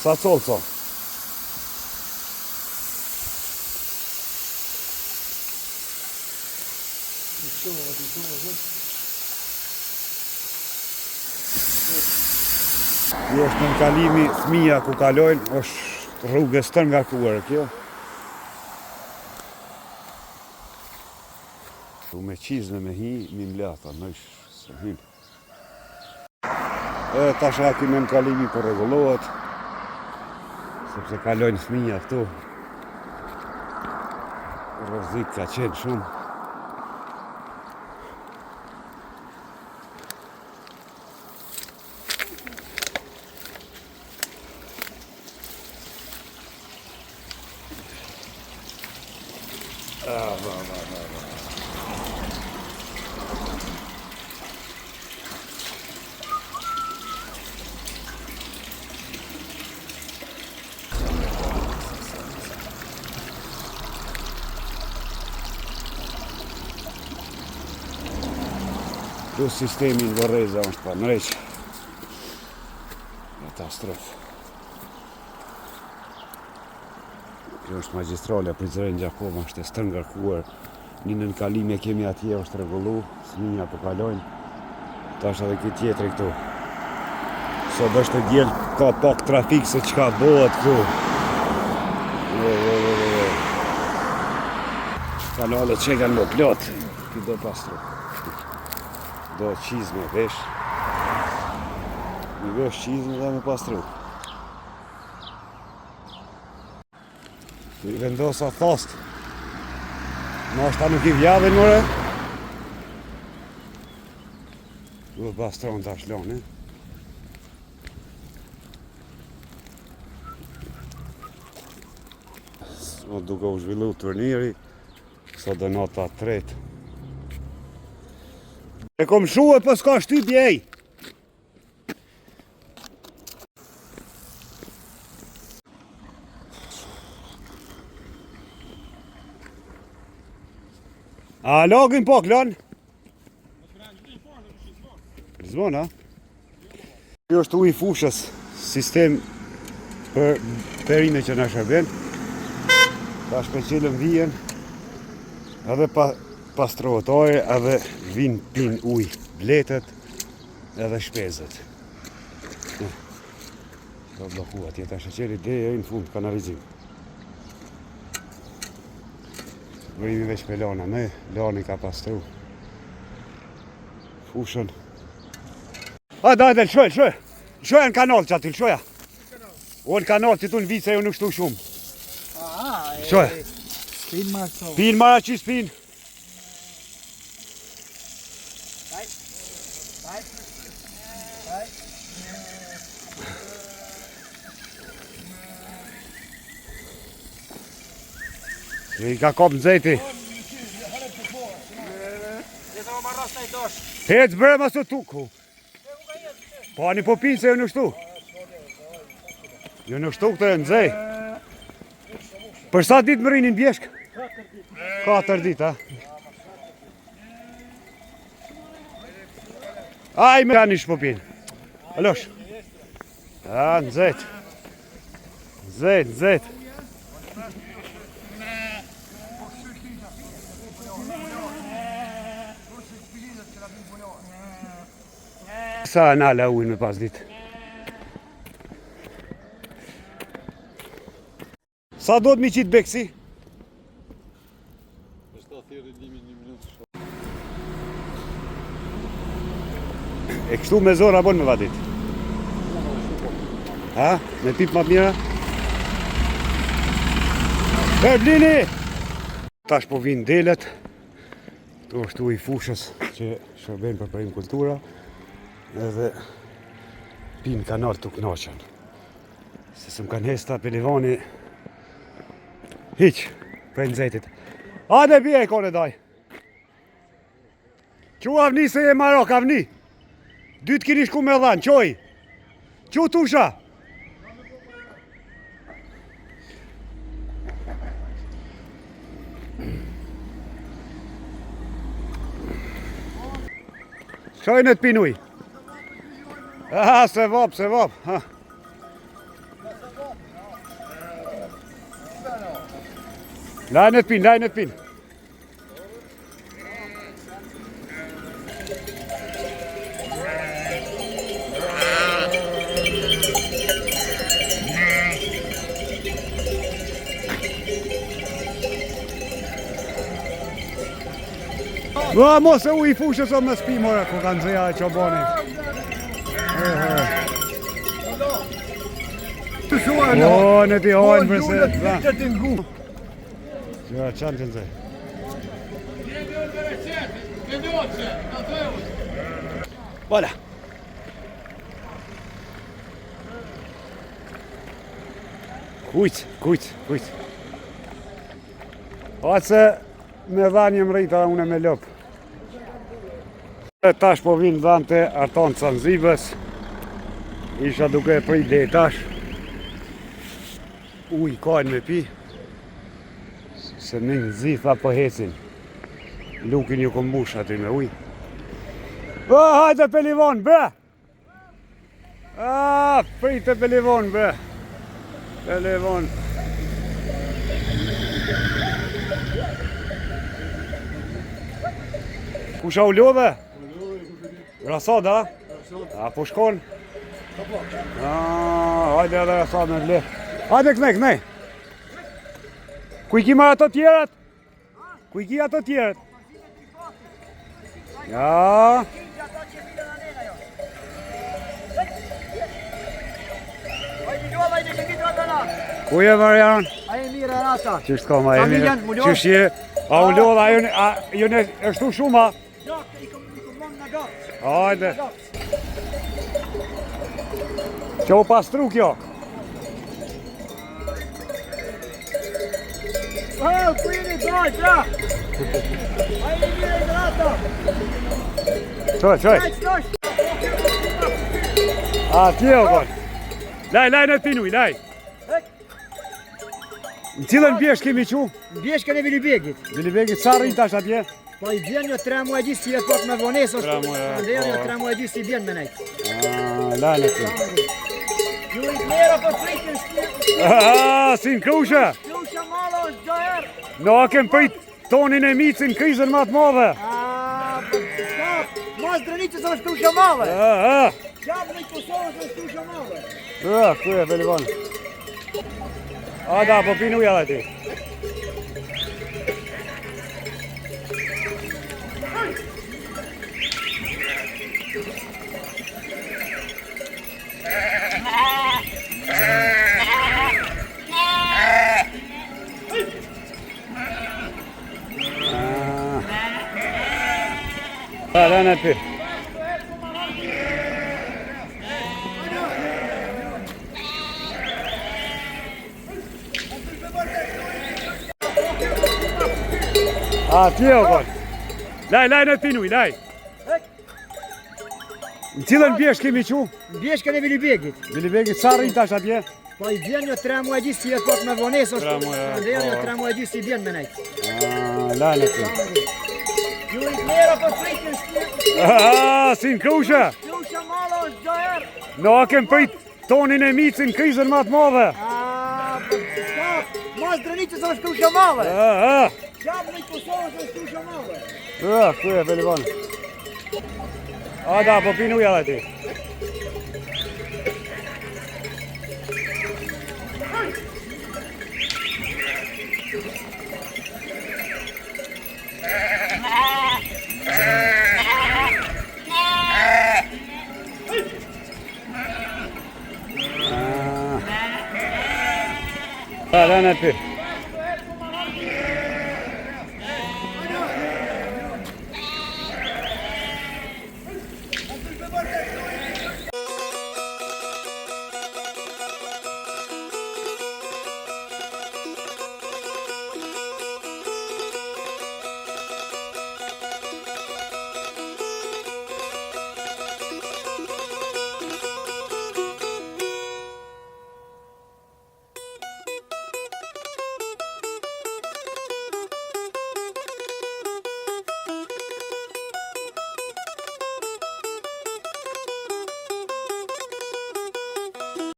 Sa colco. Kjo është në kalimi fëmija ku kalojnë, është rrugës të ngarkuar kjo. Tu me qizme me hi, mi mlata, nëjsh së him. Tash aki në kalimi për regulohet, sepse kalojnë fëmija këtu. Rrezik ka qenë shumë. Kjo sistemi në Vorreza është pa mreq. Katastrofë. Kjo është magjistrale Prizren Gjakova, është e stërngarkuar. Një nënkalimi e kemi atje është rregullu, fëmija po kalojnë. Tash edhe këtë tjetri këtu. Sot është e djelë ka pak trafik se çka bëhet këtu. Kanalet që kanë më plot. Kjo do pastru. Do qizme vesh. Mi vesh qizme dhe me pastru. I vendosa thast. Në është ta nuk i vjavin mëre. Do pastron të ashloni. Sot duke u zhvillu turniri. Sot dhe nota 3. E kom shuhe për s'ka shtypje ej. A lagin pak lan? Rizmon, a? Kjo është ujë fushës, sistem për perime që në shërben. Ta shpecilën vijen, edhe pastrohet ojë, edhe vinë pin ujë, bletet edhe shpezet. Do blokuat, jeta shëqeri dhe e në fund kanalizim. Vërimi veç me lana me, lani ka pastru. Fushën. A, dajde, lëshoj. Lëshoj në kanal që aty, lëshoja. O në kanal që tu në vice jo nuk shtu shumë. Lëshoj. Spin marë qo. Spin marë që spin. I ka kop në zeti. Hec bre ma së tuku. Po ani po pinë se jo në shtu. Jo në shtu këtë e në zej. Për sa ditë më rinin bjeshk? 4 ditë, a? Aj me janë ishë po pinë. Alosh. A, në zet. Në zet. Sa nala ujnë me pas ditë. Sa do të mi qitë beksi? E kështu me zora bon me vadit? Ha? Me pip ma mira? Blini! Tash po vinë delet. Tu është ujë fushës që shërben për përim kultura. Edhe pinë kanal të knaqen. Se së më kanë hesta pelivani hiq për nëzetit. Ade bje e kone daj. Qu avni se je Marok avni. Dytë kini shku me dhanë, qoj. Qu tusha. Shojnë të pinuj. Aha, se vop. Ha. Lajnë të pinë. Mos e u I fushës o më s'pi more, ku kanë zëja e qoboni. O, në ti hojnë përse. Gjëra qanë të nëzë. Voilà. Kujt. Ose me dhanje më rrita une me lopë. Tash po vinë dhanë të artonë të Zanzibës. Isha duke e prit dhe tash. Uj, kajnë me pi. Se në zitha po hecin. Lukin ju këmbush aty me uj. Hajde pelivon, bre! Prite pelivon, bre! Pelivon. Kusha u lodhe? Rasad, a? A po shkon? Hajde edhe rasad me vle. Hajde kënej. Kuj ki marrë ato tjerët? Kuj ki ato tjerët? Ja. Kuj e Marian? A e mire e rata. Qështë ka ma e mire? Qështë je? A u lodha, ju në ështu shumë, a? Ja, I kom mund në gatë. Hajde. Që u pastru kjo? Kujeni doj, bra! A e mire e rata. Qoj. A, tje o kon. Laj në pinuj, laj. Në cilën bjesh kemi qu? Bjeshkën e Vilibegit. Vilibegit, sa rrit tash atje? Po I bjen një 3 muaj gjisë si e pot me vonesë, Tre muaj, ndërë një 3 muaj gjisë si bjen me nejtë. Laj në pinuj. Ju I klera për frikin shkirë. Si në krushe? Krushe mala është gjoherë. No, a kem prit tonin e micin krizën ma të madhe. Mas drëniqës është krushe male. Qabë në Kosovës është krushe male. Kuj e pelivon. Da, po pinu edhe ti. Da, në pi. Tje o kon. Laj në pinuj, laj. Në cilën bjesh kemi qu? Bjeshkën e Vilibegit. Vilibegit, sa rrit tash atje? Po I bjen një 3 muaj gjisë si e pot me vonesë, ndërë një 3 muaj gjisë si bjen me nejtë. Laj në pinuj. Ju I klera për frikin shkirë. Si në krushe? Krushe mala është gjoherë. No, a kem prit tonin e micin krizën ma të madhe. Mas drëniqës është krushe male. Qabë në Kosovës është krushe male. Kuj e pelivon. Da, po pinuj edhe ti. Da, në pi.